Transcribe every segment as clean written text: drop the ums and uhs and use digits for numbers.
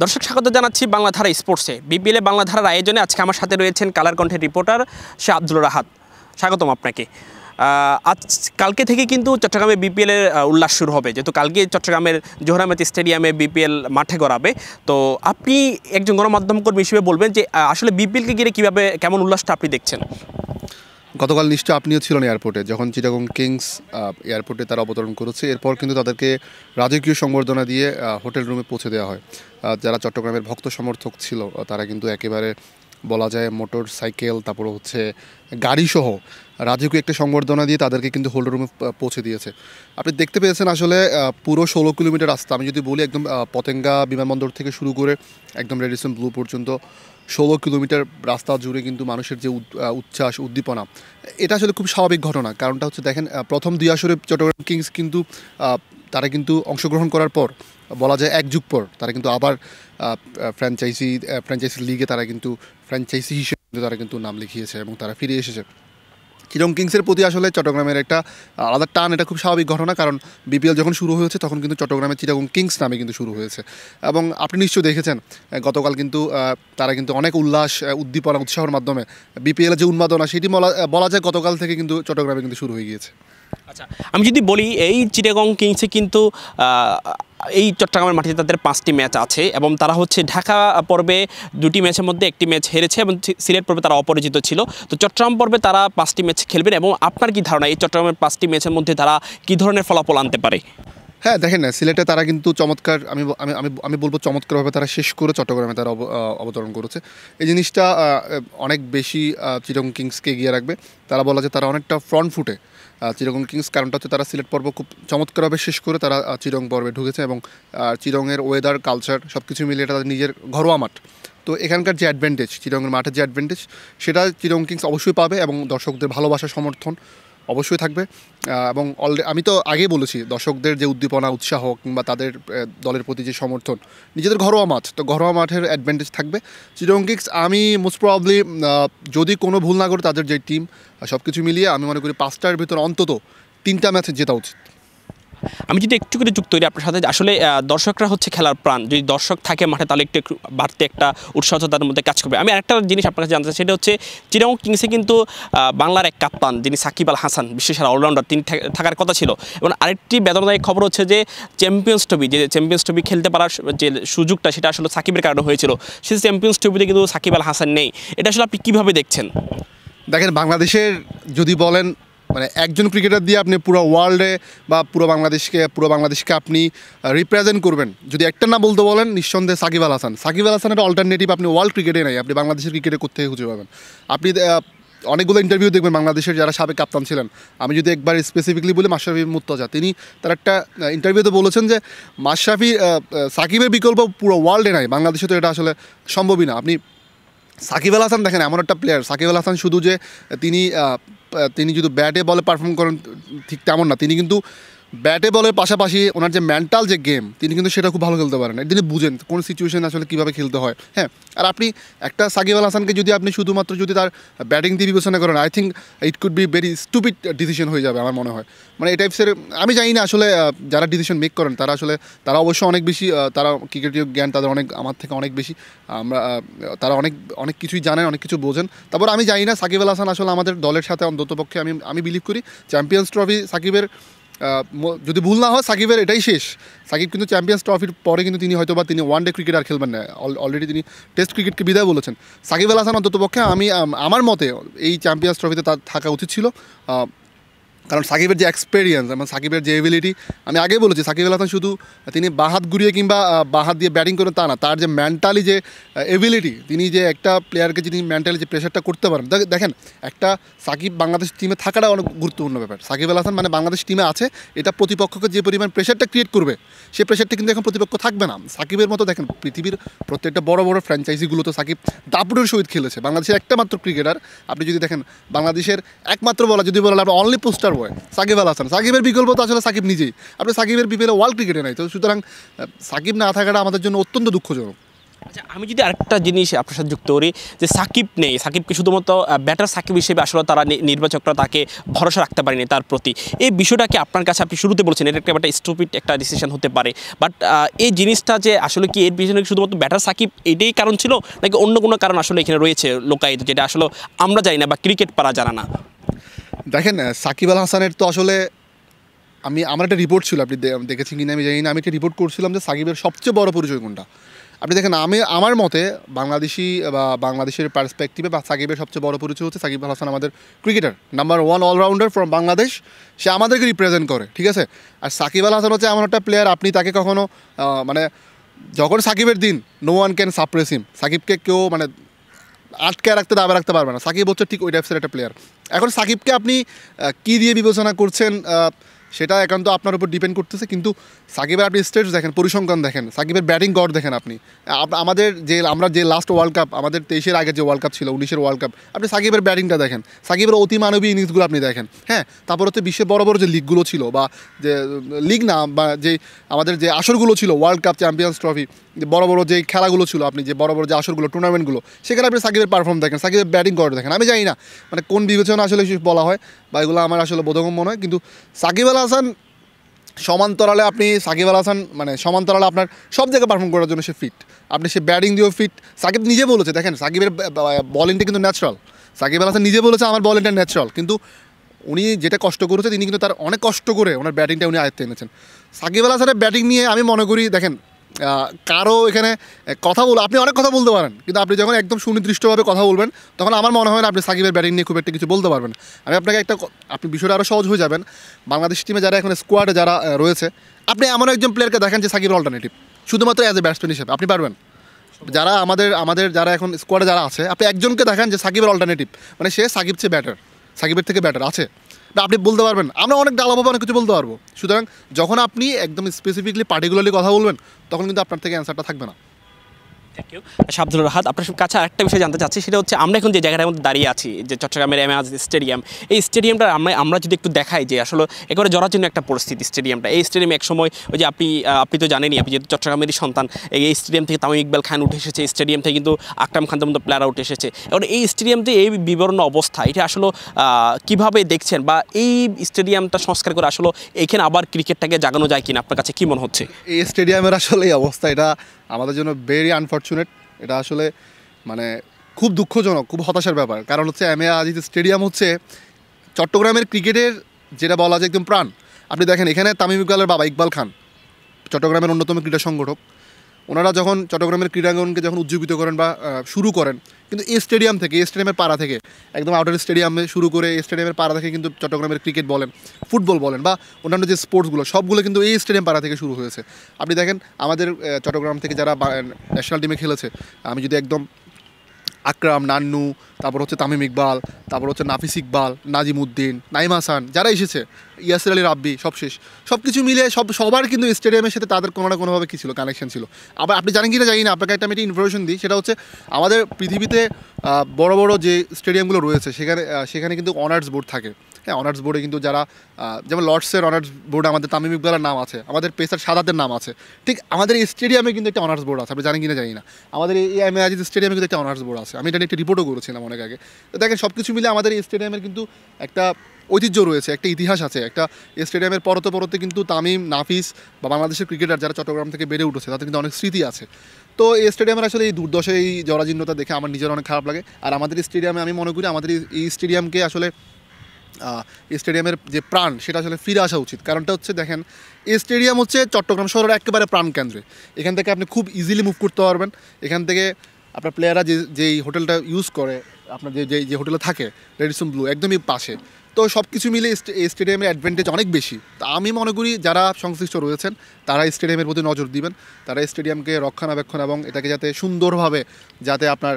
দর্শক স্বাগত জানাচ্ছি বাংলাধারা স্পোর্টসে। বিপিএলে বাংলাধারার আয়োজনে আজকে আমার সাথে রয়েছেন কালার কণ্ঠের রিপোর্টার সে আব্দুল রাহাত। স্বাগতম আপনাকে। আজ কালকে থেকে কিন্তু চট্টগ্রামে বিপিএলের উল্লাস শুরু হবে, যেহেতু কালকে চট্টগ্রামের জোহরামেতি স্টেডিয়ামে বিপিএল মাঠে গড়াবে। তো আপনি একজন গণমাধ্যম কর্মী হিসেবে বলবেন যে আসলে বিপিএলকে ঘিরে কীভাবে কেমন উল্লাসটা আপনি দেখছেন? গতকাল নিশ্চয় আপনিও ছিলেন এয়ারপোর্টে, যখন চিটাগং কিংস এয়ারপোর্টে তারা অবতরণ করেছে। এরপর কিন্তু তাদেরকে রাজকীয় সংবর্ধনা দিয়ে হোটেল রুমে পৌঁছে দেওয়া হয়। যারা চট্টগ্রামের ভক্ত সমর্থক ছিল তারা কিন্তু একেবারে বলা যায় মোটর সাইকেল, তারপরে হচ্ছে গাড়িসহ রাজকীয় একটা সংবর্ধনা দিয়ে তাদেরকে কিন্তু হোটেল রুমে পৌঁছে দিয়েছে। আপনি দেখতে পেয়েছেন আসলে পুরো 16 কিলোমিটার রাস্তা, আমি যদি বলি একদম পতেঙ্গা বিমানবন্দর থেকে শুরু করে একদম রেডিসন ব্লু পর্যন্ত 16 কিলোমিটার রাস্তা জুড়ে কিন্তু মানুষের যে উচ্ছ্বাস, উদ্দীপনা, এটা আসলে খুব স্বাভাবিক ঘটনা। কারণটা হচ্ছে দেখেন, প্রথম 2 আসরে চট্টগ্রাম কিংস কিন্তু তারা কিন্তু অংশগ্রহণ করার পর বলা যায় 1 যুগ পর তারা কিন্তু আবার ফ্র্যাঞ্চাইজি লিগে তারা কিন্তু ফ্র্যাঞ্চাইজি হিসেবে তারা কিন্তু নাম লিখিয়েছে এবং তারা ফিরে এসেছে। চিটাগং কিংসের প্রতি আসলে চট্টগ্রামের একটা আলাদা টান, এটা খুব স্বাভাবিক ঘটনা। কারণ বিপিএল যখন শুরু হয়েছে তখন কিন্তু চট্টগ্রামের চিটাগং কিংস নামে কিন্তু শুরু হয়েছে। এবং আপনি নিশ্চয়ই দেখেছেন গতকাল কিন্তু তারা কিন্তু অনেক উল্লাস, উদ্দীপনা, উৎসাহের মাধ্যমে বিপিএলের যে উন্মাদনা সেটি বলা যায় গতকাল থেকে কিন্তু চট্টগ্রামে কিন্তু শুরু হয়ে গিয়েছে। আচ্ছা, আমি যদি বলি এই চিটাগং কিংসে কিন্তু এই চট্টগ্রামের মাটিতে তাদের 5টি ম্যাচ আছে এবং তারা হচ্ছে ঢাকা পর্বে 2টি ম্যাচের মধ্যে 1টি ম্যাচ হেরেছে এবং সিলেট পর্বে তারা অপরাজিত ছিল। তো চট্টগ্রাম পর্বে তারা 5টি ম্যাচ খেলবেন এবং আপনার কি ধারণা এই চট্টগ্রামের 5টি ম্যাচের মধ্যে তারা কী ধরনের ফলাফল আনতে পারে? হ্যাঁ, দেখেন না, সিলেটে তারা কিন্তু চমৎকার, আমি বলবো চমৎকারভাবে তারা শেষ করে চট্টগ্রামে তারা অবতরণ করেছে। এই জিনিসটা অনেক বেশি চিটাগং কিংসকে এগিয়ে রাখবে। তারা বলা যায় তারা অনেকটা ফ্রন্ট ফুটে চিটাগং কিংস, কারণটা হচ্ছে তারা সিলেট পর্ব খুব চমৎকারভাবে শেষ করে তারা চিটাগং পর্বে ঢুকেছে এবং চিটাগংয়ের ওয়েদার, কালচার সব কিছু মিলিয়ে তাদের নিজের ঘরোয়া মাঠ। তো এখানকার যে অ্যাডভান্টেজ, চিটাগংয়ের মাঠের যে অ্যাডভান্টেজ, সেটা চিটাগং কিংস অবশ্যই পাবে এবং দর্শকদের ভালোবাসা, সমর্থন অবশ্যই থাকবে। এবং আমি তো আগেই বলেছি, দর্শকদের যে উদ্দীপনা, উৎসাহ কিংবা তাদের দলের প্রতি যে সমর্থন, নিজেদের ঘরোয়া মাঠ, তো ঘরোয়া মাঠের অ্যাডভান্টেজ থাকবে চিটাগং কিংস। আমি মোস্ট প্রবাবলি যদি কোনো ভুল না করে তাদের যে টিম, সব কিছু মিলিয়ে আমি মনে করি 5টার ভিতর অন্তত 3টা ম্যাচ জেতা উচিত। আমি যদি একটু করে যুক্ত করি আপনার সাথে, আসলে দর্শকরা হচ্ছে খেলার প্রাণ। যদি দর্শক থাকে মাঠে তাহলে একটু বাড়তে একটা উৎসাহ তাদের মধ্যে কাজ করবে। আমি আরেকটা জিনিস আপনার কাছে জানতে চাই, সেটা হচ্ছে চিটাগং কিংসে কিন্তু বাংলার এক কাপ্তান যিনি সাকিব আল হাসান, বিশ্বসেরা অলরাউন্ডার, তিনি থাকার কথা ছিল। এবং আরেকটি বেদনাদায়ক খবর হচ্ছে যে চ্যাম্পিয়ন্স ট্রফি খেলতে পারার যে সুযোগটা, সেটা আসলে সাকিবের কারণে হয়েছিল। সেই চ্যাম্পিয়ন্স ট্রফিতে কিন্তু সাকিব আল হাসান নেই। এটা আসলে আপনি কীভাবে দেখছেন? দেখেন, বাংলাদেশের যদি বলেন মানে একজন ক্রিকেটার দিয়ে আপনি পুরো ওয়ার্ল্ডে বা পুরো বাংলাদেশকে আপনি রিপ্রেজেন্ট করবেন, যদি একটা না বলতে বলেন, নিঃসন্দেহে সাকিব আল হাসান। সাকিব আল হাসানের অল্টারনেটিভ আপনি ওয়ার্ল্ড ক্রিকেটে নাই, আপনি বাংলাদেশের ক্রিকেটে কোথায় খুঁজে পাবেন? আপনি অনেকগুলো ইন্টারভিউ দেখবেন বাংলাদেশের যারা সাবেক কাপ্তান ছিলেন। আমি যদি একবার স্পেসিফিকলি বলি, মাশরাফি মুর্তজা, তিনি তার একটা ইন্টারভিউতে বলেছেন যে মাশরাফি, সাকিবের বিকল্প পুরো ওয়ার্ল্ডে নাই, বাংলাদেশে তো এটা আসলে সম্ভবই না। আপনি সাকিব আল হাসান দেখেন, এমন একটা প্লেয়ার, সাকিব আল হাসান শুধু যে তিনি যদি ব্যাটে বলে পারফর্ম করেন ঠিক তেমন না, তিনি কিন্তু ব্যাটে বলের পাশাপাশি ওনার যে মেন্টাল যে গেম, তিনি কিন্তু সেটা খুব ভালো খেলতে পারেন। তিনি বুঝেন কোন সিচুয়েশনে আসলে কীভাবে খেলতে হয়। হ্যাঁ, আর আপনি একটা সাকিব আল হাসানকে যদি আপনি শুধুমাত্র যদি তার ব্যাটিং দিয়ে বিবেচনা করেন, I think it could be very stupid decision হয়ে যাবে আমার মনে হয়। মানে এই টাইপসের, আমি জানি না আসলে যারা ডিসিশন মেক করেন তারা অবশ্যই অনেক বেশি, তারা ক্রিকেটীয় জ্ঞান তাদের আমার থেকে অনেক বেশি। তারা অনেক কিছুই জানেন, অনেক কিছু বোঝেন। তারপর আমি জানি না সাকিব আল হাসান আসলে আমাদের দলের সাথে অন্ততপক্ষে আমি বিলিভ করি চ্যাম্পিয়ন্স ট্রফি সাকিবের, যদি ভুল না হয় সাকিবের এটাই শেষ। সাকিব কিন্তু চ্যাম্পিয়ন্স ট্রফির পরে কিন্তু তিনি হয়তো বা তিনি ওয়ানডে ক্রিকেট আর খেলবেন না, অলরেডি তিনি টেস্ট ক্রিকেটকে বিদায় বলেছেন। সাকিব আল হাসান অন্ততপক্ষে আমার মতে এই চ্যাম্পিয়ন্স ট্রফিতে তার থাকা উচিত ছিল। কারণ সাকিবের যে এক্সপেরিয়েন্স এবং সাকিবের যে এবিলিটি, আমি আগেই বলেছি, সাকিব আল হাসান শুধু তিনি বাহাত ঘুরিয়ে কিংবা বাহাত দিয়ে ব্যাটিং করেন তা না, তার যে মেন্টালি যে এবিলিটি, তিনি যে একটা প্লেয়ারকে যিনি মেন্টালি যে প্রেশারটা করতে পারেন। দেখেন, একটা সাকিব বাংলাদেশ টিমে থাকাটা অনেক গুরুত্বপূর্ণ ব্যাপার। সাকিব আল হাসান মানে বাংলাদেশ টিমে আছে, এটা প্রতিপক্ষকে যে পরিমাণ প্রেশারটা ক্রিয়েট করবে, সেই প্রেশারটা কিন্তু এখন প্রতিপক্ষ থাকবে না। সাকিবের মতো দেখেন পৃথিবীর প্রত্যেকটা বড় বড় ফ্র্যাঞ্চাইজিগুলোতে সাকিব দাপুরের সহিত খেলেছে। বাংলাদেশের একটা মাত্র ক্রিকেটার আপনি যদি দেখেন, বাংলাদেশের একমাত্র যদি বলেন আপনি অনলি পোস্টার বয় সাকিব আল হাসান। সাকিবের বিকল্প তো আসলে সাকিব নিজেই। আপনি সাকিবের বিপিএলে ওয়ার্ল্ড ক্রিকেটে নাই, তো সুতরাং সাকিব না থাকাটা আমাদের জন্য অত্যন্ত দুঃখজনক। আচ্ছা, আমি যদি আরেকটা জিনিস আপনার সাথে যুক্ত করি যে সাকিব নেই, সাকিবকে শুধুমাত্র ব্যাটার সাকিব হিসেবে আসলে তারা নির্বাচকরা তাকে ভরসা রাখতে পারেনি তার প্রতি। এই বিষয়টাকে আপনার কাছে আপনি শুরুতে বলছেন এটা একটা স্টুপিড একটা ডিসিশন হতে পারে, বাট এই জিনিসটা যে আসলে কি এর পিছনে শুধুমাত্র ব্যাটার সাকিব এটাই কারণ ছিল নাকি অন্য কোনো কারণ আসলে এখানে রয়েছে লোকায়িত, যেটা আসলে আমরা জানি না বা ক্রিকেট পারা জানা না? দেখেন সাকিব আল হাসানের তো আসলে আমার একটা রিপোর্ট ছিল, আপনি দেখেছেন কিনা আমি জানি না, আমি একটা রিপোর্ট করছিলাম যে সাকিবের সবচেয়ে বড় পরিচয় কোনটা। আপনি দেখেন আমার মতে বাংলাদেশি বা বাংলাদেশের পার্সপেক্টিভে বা সাকিবের সবচেয়ে বড় পরিচয় হচ্ছে সাকিব আল হাসান আমাদের cricketer number 1 allrounder from Bangladesh, সে আমাদেরকে রিপ্রেজেন্ট করে, ঠিক আছে। আর সাকিব আল হাসান হচ্ছে এমন একটা প্লেয়ার, আপনি তাকে কখনো মানে যখন সাকিবের দিন নো ওয়ান ক্যান সাপ্রেস হিম, সাকিবকে কেউ মানে আটকায় রাখতে দাবা রাখতে পারবে না। সাকিব হচ্ছে ঠিক ওই টাইপসের একটা প্লেয়ার। এখন সাকিবকে আপনি কী দিয়ে বিবেচনা করছেন সেটা একান্ত আপনার উপর ডিপেন্ড করতেছে, কিন্তু সাকিবের আপনি স্টেটস দেখেন, পরিসংখ্যান দেখেন, সাকিবের ব্যাটিং গড় দেখেন আপনি। আমাদের আমরা যে লাস্ট ওয়ার্ল্ড কাপ, আমাদের 23-এর আগে যে ওয়ার্ল্ড কাপ ছিল, 19-এর ওয়ার্ল্ড কাপ, আপনি সাকিবের ব্যাটিংটা দেখেন, সাকিবের অতিমানবী ইনিংসগুলো আপনি দেখেন। হ্যাঁ, তারপর হচ্ছে বিশ্বের বড় বড় যে লিগগুলো ছিল বা যে লিগ না বা যে আমাদের যে আসরগুলো ছিল, ওয়ার্ল্ড কাপ, চ্যাম্পিয়ন্স ট্রফি, যে বড় বড় যে খেলাগুলো ছিল, আপনি যে বড় বড় যে আসরগুলো, টুর্নামেন্টগুলো, সেখানে আপনি সাকিবের পারফর্ম দেখেন, সাকিবের ব্যাটিং গড় দেখেন। আমি জানি না মানে কোন বিবেচনা আসলে বলা হয় বা এগুলো আমার আসলে বোধগম্য নয়, কিন্তু সাকিব আল হাসান সমান্তরালে মানে সমান্তরালে আপনার সব জায়গায় পারফর্ম করার জন্য সে ফিট। আপনি সে ব্যাটিং দিয়েও ফিট। সাকিব নিজে বলেছে, দেখেন সাকিবের বলিংটা কিন্তু ন্যাচারাল। সাকিব আল হাসান নিজে বলেছে আমার বলিংটা ন্যাচারাল, কিন্তু উনি যেটা কষ্ট করেছে, তিনি কিন্তু তার অনেক কষ্ট করে ওনার ব্যাটিংটা উনি আয়ত্তে এনেছেন। সাকিব আল হাসানের ব্যাটিং নিয়ে আমি মনে করি, দেখেন কারো এখানে কথা আপনি অনেক কথা বলতে পারেন, কিন্তু আপনি যখন একদম সুনির্দিষ্টভাবে কথা বলবেন তখন আমার মনে হয় না আপনি সাকিবের ব্যাটিং নিয়ে খুব একটা কিছু বলতে পারবেন। আমি আপনাকে আপনি বিষয়টা আরও সহজ হয়ে যাবেন। বাংলাদেশ টিমে যারা এখন স্কোয়াডে যারা রয়েছে, আপনি এমন একজন প্লেয়ারকে দেখেন যে সাকিবের অল্টারনেটিভ, শুধুমাত্র অ্যাজ এ ব্যাটসম্যান হিসেবে আপনি পারবেন। যারা আমাদের যারা এখন স্কোয়াডে যারা আছে, আপনি একজনকে দেখেন যে সাকিবের অল্টারনেটিভ, মানে সে সাকিব চেয়ে ব্যাটার, সাকিবের থেকে ব্যাটার আছে, আপনি বলতে পারবেন। আমরা অনেক ডালাভাবে অনেক কিছু বলতে পারবো। সুতরাং যখন আপনি একদম স্পেসিফিকলি পার্টিকুলারলি কথা বলবেন, তখন কিন্তু আপনার থেকে অ্যান্সারটা থাকবে না। Thank you Shabdul Rahat. আপনার কাছে আরেকটা বিষয় জানতে চাচ্ছি, সেটা হচ্ছে আমরা এখন যে জায়গাটার মধ্যে দাঁড়িয়ে আছি, যে চট্টগ্রামের এমএএস স্টেডিয়াম, এই স্টেডিয়ামটা আমরা যদি একটু দেখাই যে আসলে একেবারে জরাজীর্ণ একটা পরিস্থিতি স্টেডিয়ামটা। এই স্টেডিয়ামে একসময় ওই যে আপনি তো জানেনই, আপনি যেহেতু চট্টগ্রামেরই সন্তান, এই স্টেডিয়াম থেকে তামিম ইকবাল খান উঠে এসেছে, এই স্টেডিয়াম থেকে কিন্তু আকরাম খানের মতো প্লেয়াররা উঠে এসেছে। এবার এই স্টেডিয়ামতে এই বিবর্ণ অবস্থা, এটা আসলে কীভাবে দেখছেন, বা এই স্টেডিয়ামটা সংস্কার করে আসলে এখানে আবার ক্রিকেটটাকে জাগানো যায় কিনা, আপনার কাছে কী মনে হচ্ছে? এই স্টেডিয়ামের আসলে এই অবস্থা, এটা আমাদের জন্য ভেরি আনফর্চুনেট। এটা আসলে মানে খুব দুঃখজনক, খুব হতাশার ব্যাপার। কারণ হচ্ছে এম এ আজিজ স্টেডিয়াম হচ্ছে চট্টগ্রামের ক্রিকেটের যেটা বলা যায় একদম প্রাণ। আপনি দেখেন এখানে তামিম ইকবালের বাবা ইকবাল খান, চট্টগ্রামের অন্যতম ক্রীড়া সংগঠক, ওনারা যখন চট্টগ্রামের ক্রীড়াঙ্গনকে যখন উজ্জীবিত করেন বা শুরু করেন, কিন্তু এই স্টেডিয়াম থেকে, এই স্টেডিয়ামের পাড়া থেকে, একদম আউটার স্টেডিয়ামে শুরু করে এই স্টেডিয়ামের পাড়া থেকে কিন্তু চট্টগ্রামের ক্রিকেট বলেন, ফুটবল বলেন বা অন্যান্য যে স্পোর্টসগুলো সবগুলো কিন্তু এই স্টেডিয়াম পাড়া থেকে শুরু হয়েছে। আপনি দেখেন আমাদের চট্টগ্রাম থেকে যারা ন্যাশনাল টিমে খেলেছে, আমি যদি একদম আকরাম, নান্নু, তারপর হচ্ছে তামিম ইকবাল, তারপর হচ্ছে নাফিস ইকবাল, নাজিম উদ্দিন, নাইম হাসান, যারা এসেছে, ইয়াসির আলী রাব্বি, সব কিছু মিলে সবার কিন্তু স্টেডিয়ামের সাথে তাদের কোনো না কোনোভাবে কী ছিল, কানেকশন ছিল। আবার আপনি জানেন কি না জানি না, আপনাকে একটা আমি ইনফরমেশন দিই, সেটা হচ্ছে আমাদের পৃথিবীতে বড় বড় যে স্টেডিয়ামগুলো রয়েছে সেখানে কিন্তু অনার্স বোর্ড থাকে। হ্যাঁ, অনার্স বোর্ডে কিন্তু যারা যেমন লর্ডসের অনার্স বোর্ডে আমাদের তামিম ইকবালের নাম আছে, আমাদের পেসার সাদাতের নাম আছে, ঠিক আমাদের এই স্টেডিয়ামে কিন্তু একটা অনার্স বোর্ড আছে। আপনি জানেন কিনা জানি না, আমাদের এই এম এ আজিজ স্টেডিয়ামে কিন্তু একটা অনার্স বোর্ড আছে। আমি এটা নিয়ে একটা রিপোর্টও করেছিলাম অনেক আগে। তো দেখেন সব কিছু মিলে আমাদের এই স্টেডিয়ামের কিন্তু একটা ঐতিহ্য রয়েছে, একটা ইতিহাস আছে। একটা স্টেডিয়ামের পরতে কিন্তু তামিম, নাফিস বা বাংলাদেশের ক্রিকেটার যারা চট্টগ্রাম থেকে বেড়ে উঠেছে, তাদের কিন্তু অনেক স্মৃতি আছে। তো এই স্টেডিয়ামের আসলে এই দুর্দশা, এই জরাজীর্ণতা দেখে আমার নিজের অনেক খারাপ লাগে। আর আমাদের স্টেডিয়ামে আমি মনে করি আমাদের এই স্টেডিয়ামকে আসলে স্টেডিয়ামের যে প্রাণ, সেটা আসলে ফিরে আসা উচিত। কারণটা হচ্ছে দেখেন, এই স্টেডিয়াম হচ্ছে চট্টগ্রাম শহরের একেবারে প্রাণকেন্দ্রে। এখান থেকে আপনি খুব ইজিলি মুভ করতে পারবেন। এখান থেকে আপনার প্লেয়াররা যেই হোটেলটা ইউজ করে, আপনার যে হোটেলে থাকে রেডিসন ব্লু, একদমই পাশে। তো সব কিছু মিলে এই স্টেডিয়ামের অ্যাডভান্টেজ অনেক বেশি। তা আমি মনে করি যারা সংশ্লিষ্ট রয়েছেন তারা স্টেডিয়ামের প্রতি নজর দিবেন, তারা স্টেডিয়ামকে রক্ষণাবেক্ষণ এবং এটাকে যাতে সুন্দরভাবে, যাতে আপনার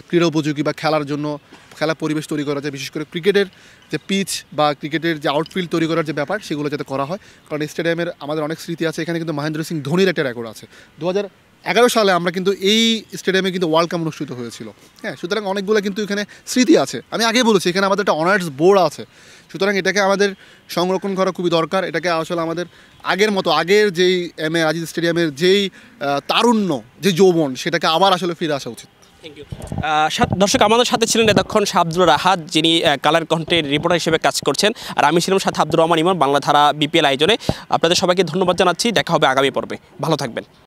ক্রীড়া উপযোগী বা খেলার পরিবেশ তৈরি করা যায়, বিশেষ করে ক্রিকেটের যে পিচ বা ক্রিকেটের যে আউটফিল্ড তৈরি করার যে ব্যাপার, সেগুলো যাতে করা হয়। কারণ স্টেডিয়ামের আমাদের অনেক স্মৃতি আছে। এখানে কিন্তু মহেন্দ্র সিং ধোনির একটা রেকর্ড আছে। 2011 সালে আমরা কিন্তু এই স্টেডিয়ামে কিন্তু ওয়ার্ল্ড কাপ অনুষ্ঠিত হয়েছিল। হ্যাঁ, সুতরাং অনেকগুলো কিন্তু এখানে স্মৃতি আছে। আমি আগেই বলেছি এখানে আমাদের একটা অনার্স বোর্ড আছে, সুতরাং এটাকে আমাদের সংরক্ষণ করা খুবই দরকার। এটাকে আসলে আমাদের আগের মতো, আগের যেই এম এ আজিজ স্টেডিয়ামের যেই তারুণ্য, যে যৌবন, সেটাকে আবার আসলে ফিরে আসা উচিত। দর্শক, আমাদের সাথে ছিলেন এতক্ষণ শাহ আব্দুর রাহাত, যিনি কালার কন্টেন্ট রিপোর্টার হিসেবে কাজ করছেন, আর আমি ছিলাম সাথে আব্দুর রহমান ইমন, বাংলা ধারা বিপিএল আয়োজনে। আপনাদের সবাইকে ধন্যবাদ জানাচ্ছি। দেখা হবে আগামী পর্বে। ভালো থাকবেন।